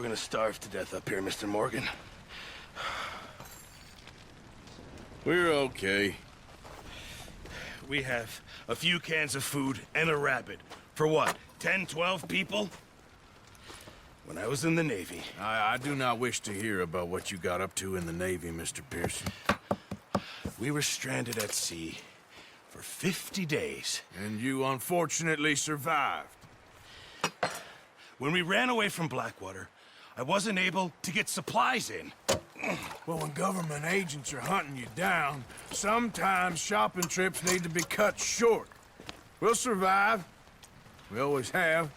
we're gonna starve to death up here, Mr. Morgan. We're okay. We have a few cans of food and a rabbit. For what, 10, 12 people? When I was in the Navy... I do not wish to hear about what you got up to in the Navy, Mr. Pearson. We were stranded at sea for 50 days. And you unfortunately survived. When we ran away from Blackwater, I wasn't able to get supplies in. Well, when government agents are hunting you down, sometimes shopping trips need to be cut short. We'll survive. We always have.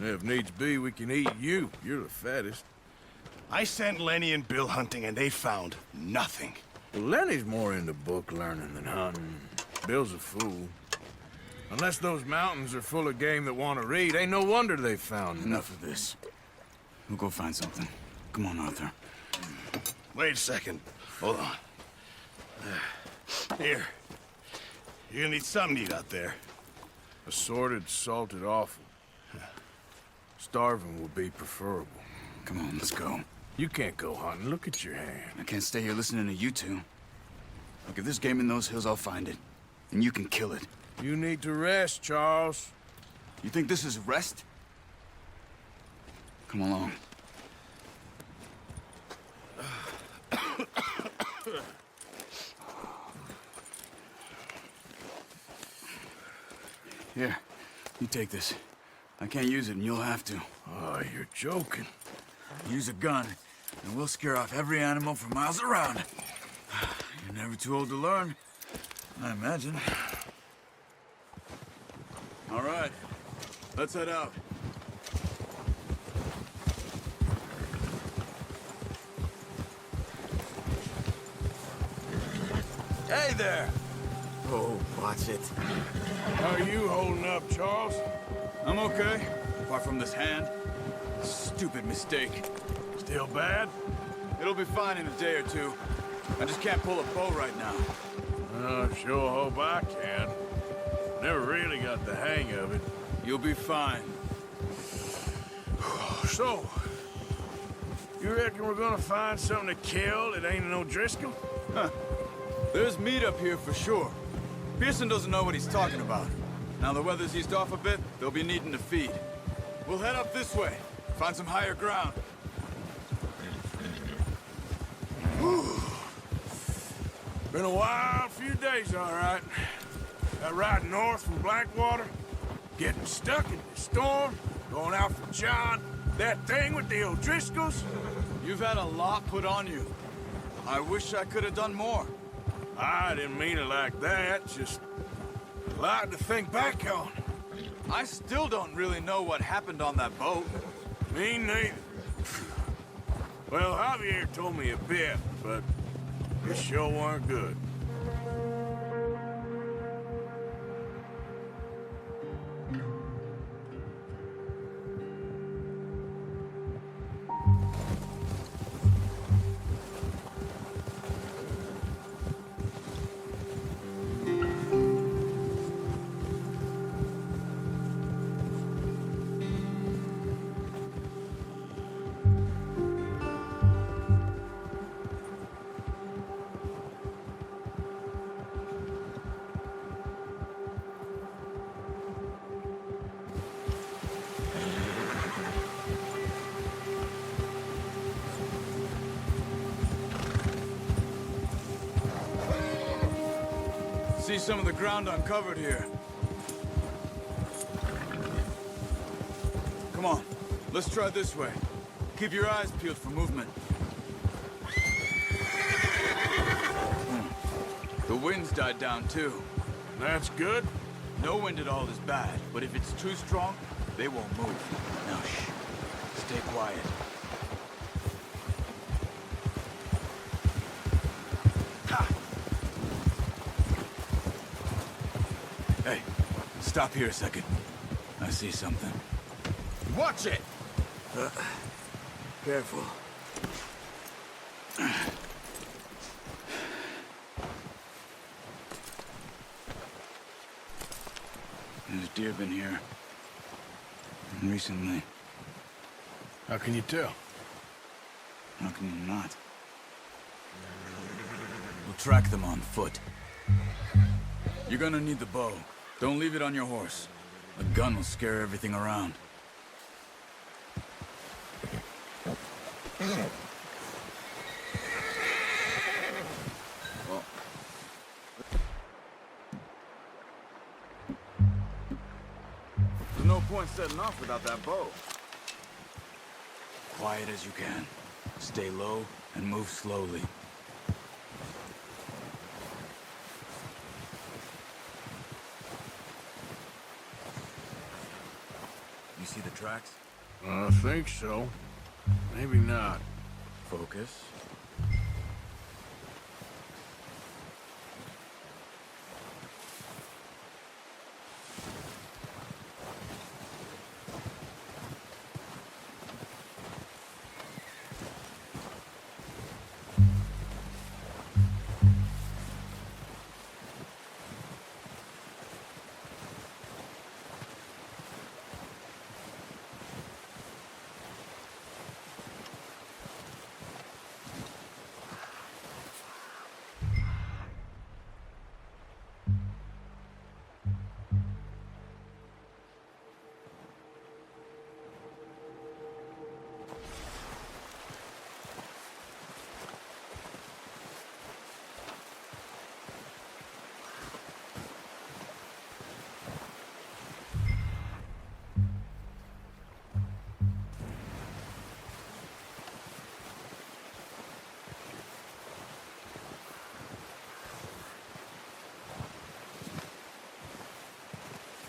If needs be, we can eat you. You're the fattest. I sent Lenny and Bill hunting, and they found nothing. Well, Lenny's more into book learning than hunting. Bill's a fool. Unless those mountains are full of game that want to read, ain't no wonder they found Enough of this. We'll go find something. Come on, Arthur. Wait a second. Hold on. Here. You're gonna need something to eat out there. Assorted, salted offal. Starving will be preferable. Come on, let's go. You can't go hunting. Look at your hand. I can't stay here listening to you two. Look, if there's game in those hills, I'll find it. And you can kill it. You need to rest, Charles. You think this is rest? Come along. Here, you take this. I can't use it, and you'll have to. Oh, you're joking. Use a gun, and we'll scare off every animal for miles around. You're never too old to learn, I imagine. All right, let's head out. Hey there! Oh, watch it. How are you holding up, Charles? I'm okay, apart from this hand. Stupid mistake. Still bad? It'll be fine in a day or two. I just can't pull a bow right now. I sure hope I can. Never really got the hang of it. You'll be fine. So, you reckon we're gonna find something to kill that ain't no Driscoll? Huh. There's meat up here for sure. Pearson doesn't know what he's talking about. Now the weather's eased off a bit, they'll be needing to feed. We'll head up this way, find some higher ground. Been a wild few days, all right. That ride north from Blackwater, getting stuck in the storm, going out for John, that thing with the O'Driscolls. You've had a lot put on you. I wish I could have done more. I didn't mean it like that, just a lot to think back on. I still don't really know what happened on that boat. Me neither. Well, Javier told me a bit, but it sure weren't good. See some of the ground uncovered here. Come on, let's try this way. Keep your eyes peeled for movement. The wind's died down too. That's good. No wind at all is bad, but if it's too strong, they won't move. Now shh, stay quiet. Hey, stop here a second. I see something. Watch it! Careful. There's deer been here. Recently. How can you tell? How can you not? We'll track them on foot. You're gonna need the bow. Don't leave it on your horse. A gun will scare everything around. Well, there's no point setting off without that bow. Quiet as you can. Stay low and move slowly. You see the tracks? I think so. Maybe not. Focus.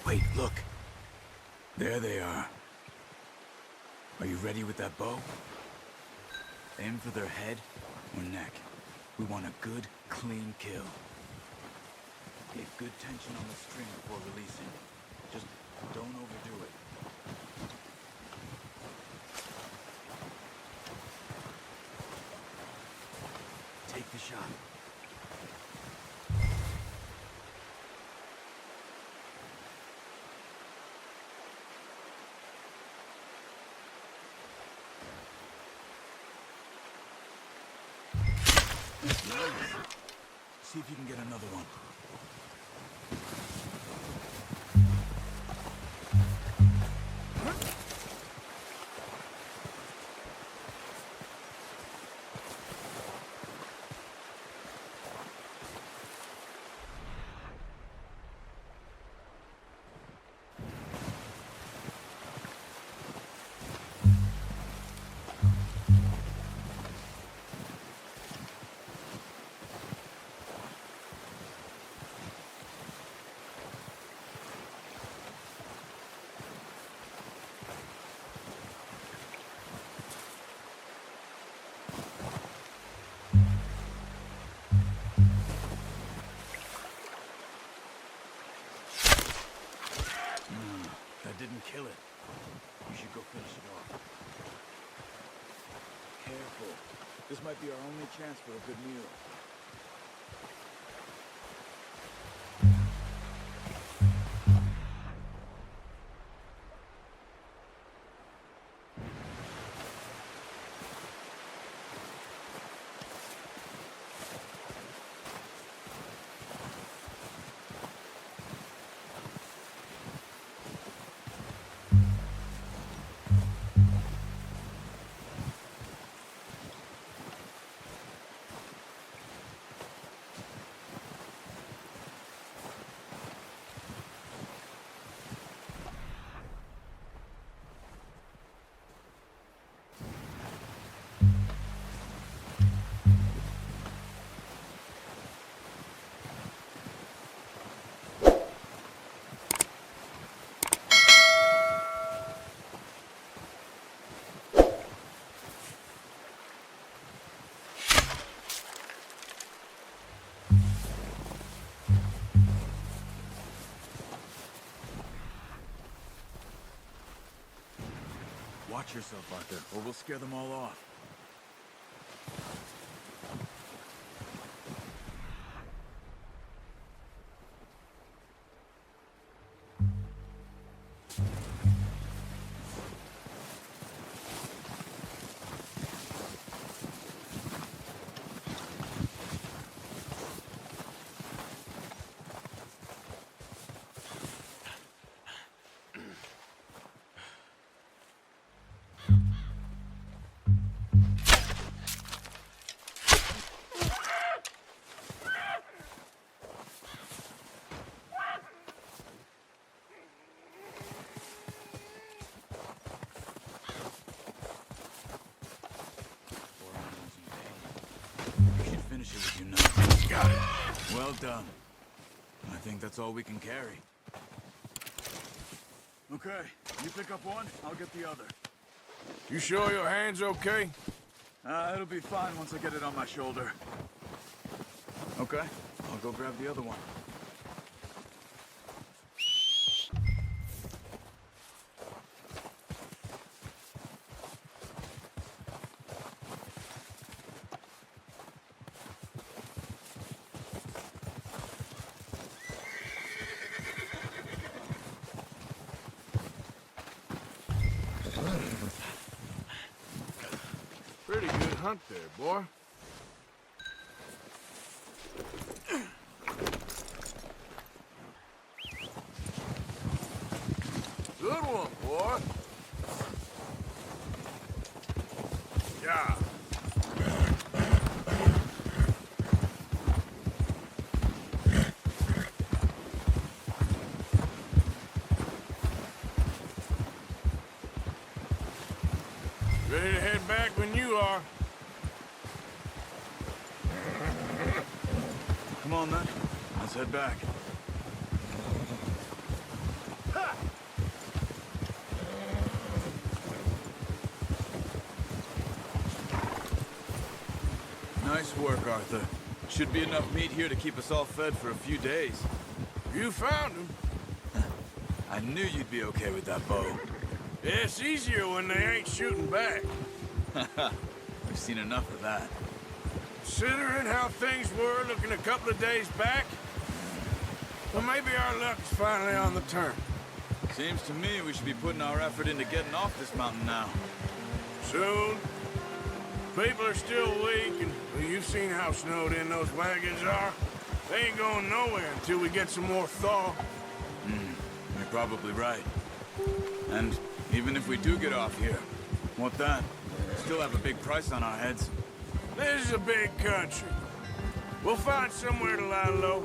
Wait, look. There they are. Are you ready with that bow? Aim for their head or neck. We want a good, clean kill. Get good tension on the string before releasing. Just don't overdo it. Take the shot. See if you can get another one. Didn't kill it. You should go finish it off. Careful. This might be our only chance for a good meal. Watch yourself, Arthur, or we'll scare them all off. Well done. I think that's all we can carry. Okay, you pick up one, I'll get the other. You sure your hand's okay? It'll be fine once I get it on my shoulder. Okay, I'll go grab the other one. Pretty good hunt there, boy. Good one, boy. Yeah. Ready to head back when you are. Come on, then. Let's head back. Nice work, Arthur. Should be enough meat here to keep us all fed for a few days. You found him. I knew you'd be okay with that bow. It's easier when they ain't shooting back. We've seen enough of that. Considering how things were looking a couple of days back, well, maybe our luck's finally on the turn. Seems to me we should be putting our effort into getting off this mountain now. Soon. People are still weak, and well, you've seen how snowed in those wagons are. They ain't going nowhere until we get some more thaw. You're probably right. And even if we do get off here, what then? Still have a big price on our heads. This is a big country. We'll find somewhere to lie low.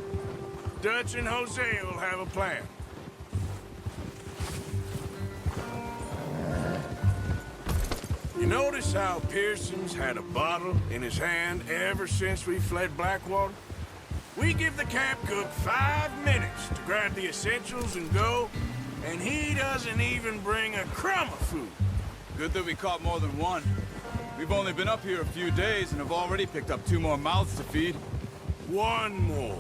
Dutch and Hosea will have a plan. You notice how Pearson's had a bottle in his hand ever since we fled Blackwater? We give the camp cook 5 minutes to grab the essentials and go, and he doesn't even bring a crumb of food. Good that we caught more than one. We've only been up here a few days and have already picked up 2 more mouths to feed. One more.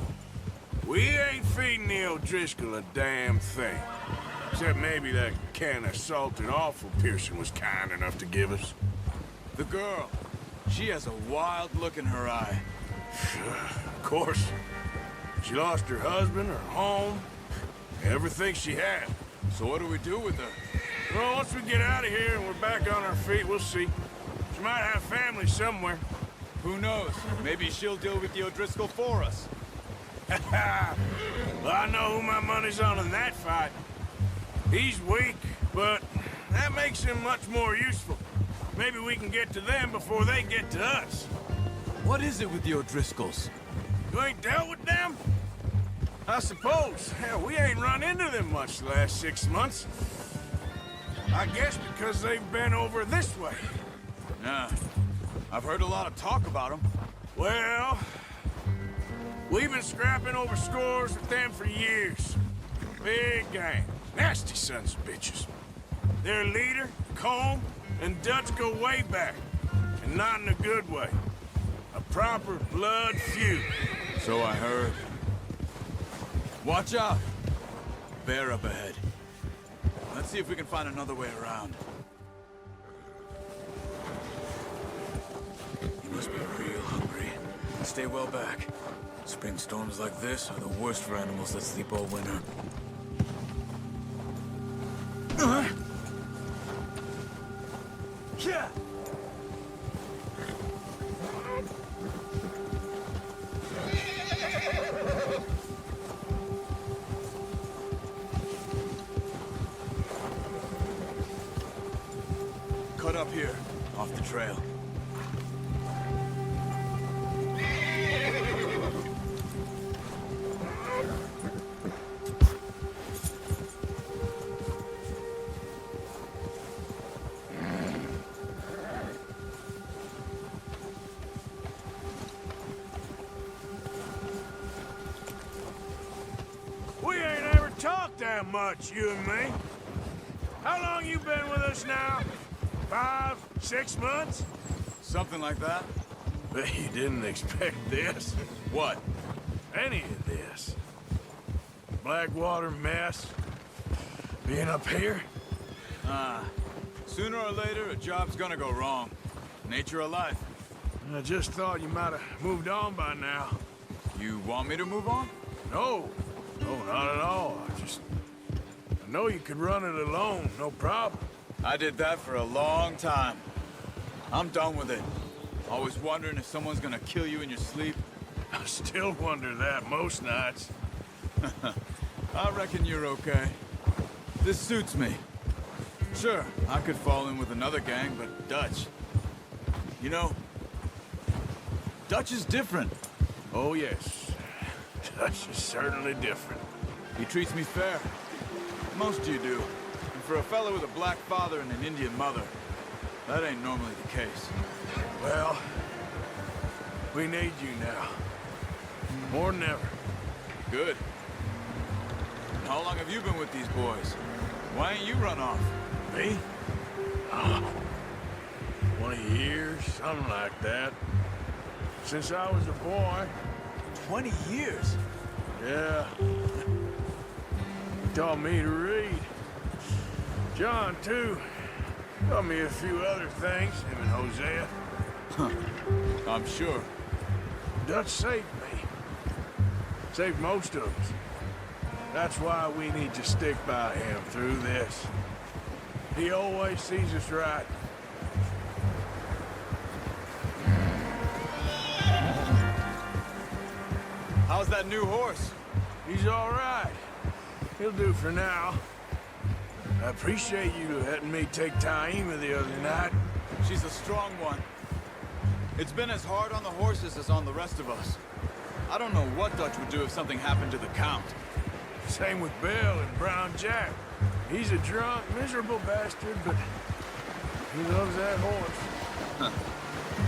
We ain't feeding the O'Driscoll a damn thing. Except maybe that can of salted offal Pearson was kind enough to give us. The girl. She has a wild look in her eye. Of course. She lost her husband, her home, everything she had. So what do we do with her? Well, once we get out of here and we're back on our feet, we'll see. She might have family somewhere. Who knows? Maybe she'll deal with the O'Driscoll for us. Well, I know who my money's on in that fight. He's weak, but that makes him much more useful. Maybe we can get to them before they get to us. What is it with the O'Driscolls? You ain't dealt with them? I suppose. Hell, we ain't run into them much the last 6 months. I guess because they've been over this way. Yeah. I've heard a lot of talk about them. Well, we've been scrapping over scores with them for years. Big gang. Nasty sons of bitches. Their leader, Colm, and Dutch go way back. And not in a good way. A proper blood feud. So I heard. Watch out! Bear up ahead. Let's see if we can find another way around. You must be real hungry. Stay well back. Spring storms like this are the worst for animals that sleep all winter. Yeah. Cut up here, off the trail. talk that much, you and me. How long you been with us now? 5, 6 months? Something like that? Bet you didn't expect this. What? Any of this. Blackwater mess. Being up here? Sooner or later, a job's gonna go wrong. Nature of life. I just thought you might have moved on by now. You want me to move on? No. No, not at all. I know you could run it alone, no problem. I did that for a long time. I'm done with it. Always wondering if someone's gonna kill you in your sleep. I still wonder that most nights. I reckon you're okay. This suits me. Sure, I could fall in with another gang, but Dutch... You know, Dutch is different. Oh, yes. Dutch is certainly different. He treats me fair. Most of you do. And for a fella with a black father and an Indian mother, that ain't normally the case. Well, we need you now. More than ever. Good. And how long have you been with these boys? Why ain't you run off? Me? Oh, 20 years, something like that. Since I was a boy. 20 years? Yeah. He taught me to read. John, too. Taught me a few other things, him and Hosea. I'm sure. Dutch saved me. Saved most of us. That's why we need to stick by him through this. He always sees us right. How's that new horse? He's all right. He'll do for now. I appreciate you letting me take Taima the other night. She's a strong one. It's been as hard on the horses as on the rest of us. I don't know what Dutch would do if something happened to the Count. Same with Bill and Brown Jack. He's a drunk, miserable bastard, but he loves that horse.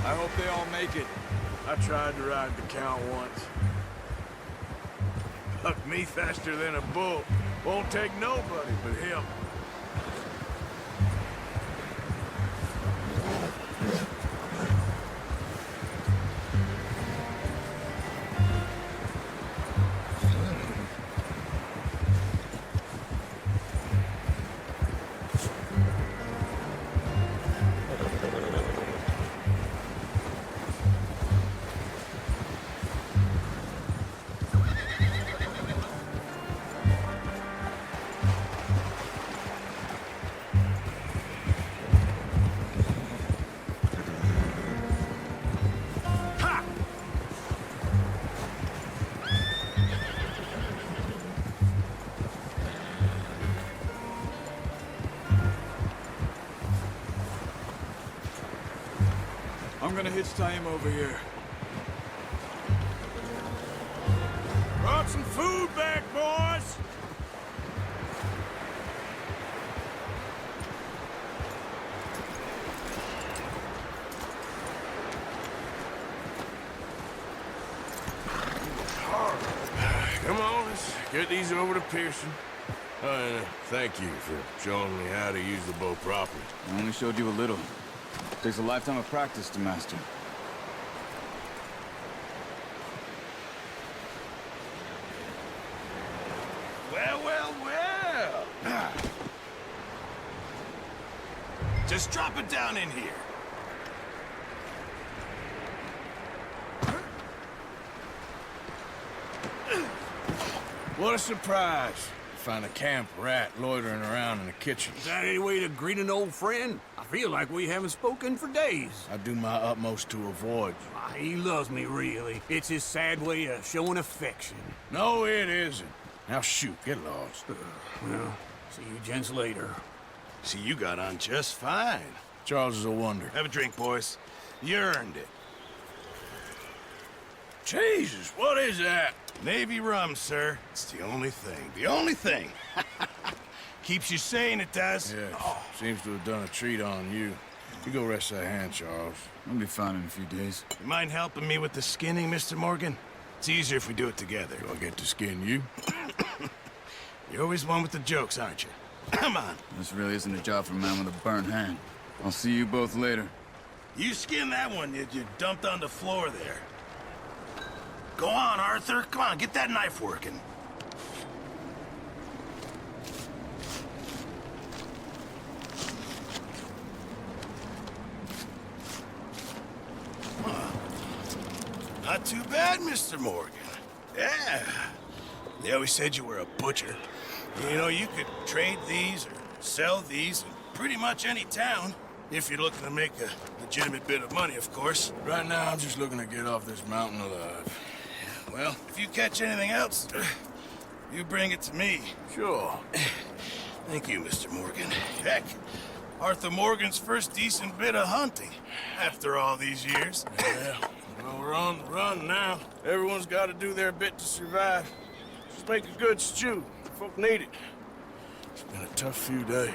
I hope they all make it. I tried to ride the Count once. Bucked me faster than a bull. Won't take nobody but him. I'm gonna hitch Taima over here. Brought some food back, boys! Come on, let's get these over to Pearson. Thank you for showing me how to use the bow properly. I only showed you a little. Takes a lifetime of practice to master. Well, well, well. Just drop it down in here. What a surprise. Find a camp rat loitering around in the kitchen. Is that any way to greet an old friend? I feel like we haven't spoken for days. I do my utmost to avoid you. He loves me, really. It's his sad way of showing affection. No, it isn't. Now shoot, get lost. Well, see you gents later. See, you got on just fine. Charles is a wonder. Have a drink, boys. You earned it. Jesus, what is that? Navy rum, sir. It's the only thing. The only thing. Keeps you sane, it does. Yes, seems to have done a treat on you. You go rest that hand, Charles. I'll be fine in a few days. You mind helping me with the skinning, Mr. Morgan? It's easier if we do it together. Do I get to skin you? You're always one with the jokes, aren't you? Come on. This really isn't a job for a man with a burnt hand. I'll see you both later. You skinned that one you dumped on the floor there. Go on, Arthur. Come on, get that knife working. Not too bad, Mr. Morgan. Yeah. They always said you were a butcher. You know, you could trade these or sell these in pretty much any town. If you're looking to make a legitimate bit of money, of course. Right now, I'm just looking to get off this mountain alive. Well, if you catch anything else, you bring it to me. Sure. Thank you, Mr. Morgan. Heck, Arthur Morgan's first decent bit of hunting after all these years. Yeah. Well, we're on the run now. Everyone's got to do their bit to survive. Just make a good stew. Folk need it. It's been a tough few days.